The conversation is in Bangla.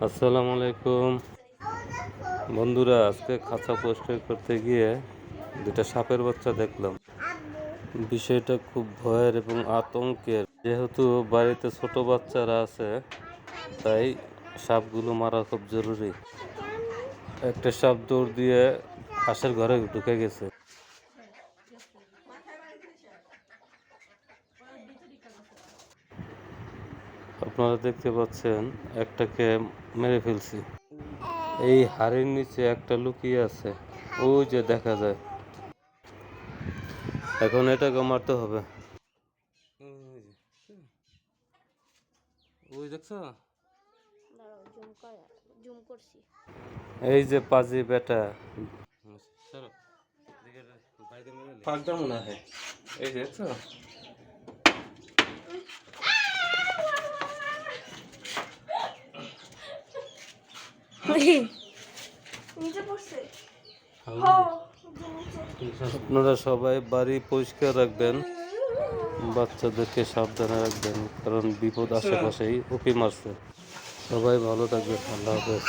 আসসালামু আলাইকুম বন্ধুরা, আজকে খাঁচা পরিষ্কার করতে গিয়ে দুটা সাপের বাচ্চা দেখলাম। বিষয়টা খুব ভয়ের এবং আতঙ্কের। যেহেতু বাড়িতে ছোট বাচ্চারা আছে, তাই সাপগুলো মারা খুব জরুরি। একটা সাপ দৌড় দিয়ে হাঁসের ঘরে ঢুকে গেছে। আপনারা দেখতে পাচ্ছেন, একটাকে মেরে ফেলছি। এই হাড়ির নিচে একটা লুকিয়ে আছে, ওই যে দেখা যায়। এখন এটাকে মারতে হবে। ওই দেখছো, এই যে পাজি বেটা পাগটা মনে হয়, এই যে দেখছো। আপনারা সবাই বাড়ি পরিষ্কার রাখবেন, বাচ্চাদেরকে সাবধানে রাখবেন, কারণ বিপদ আশেপাশেই উঁকি মারছে। সবাই ভালো থাকবেন। আল্লাহ হাফেজ।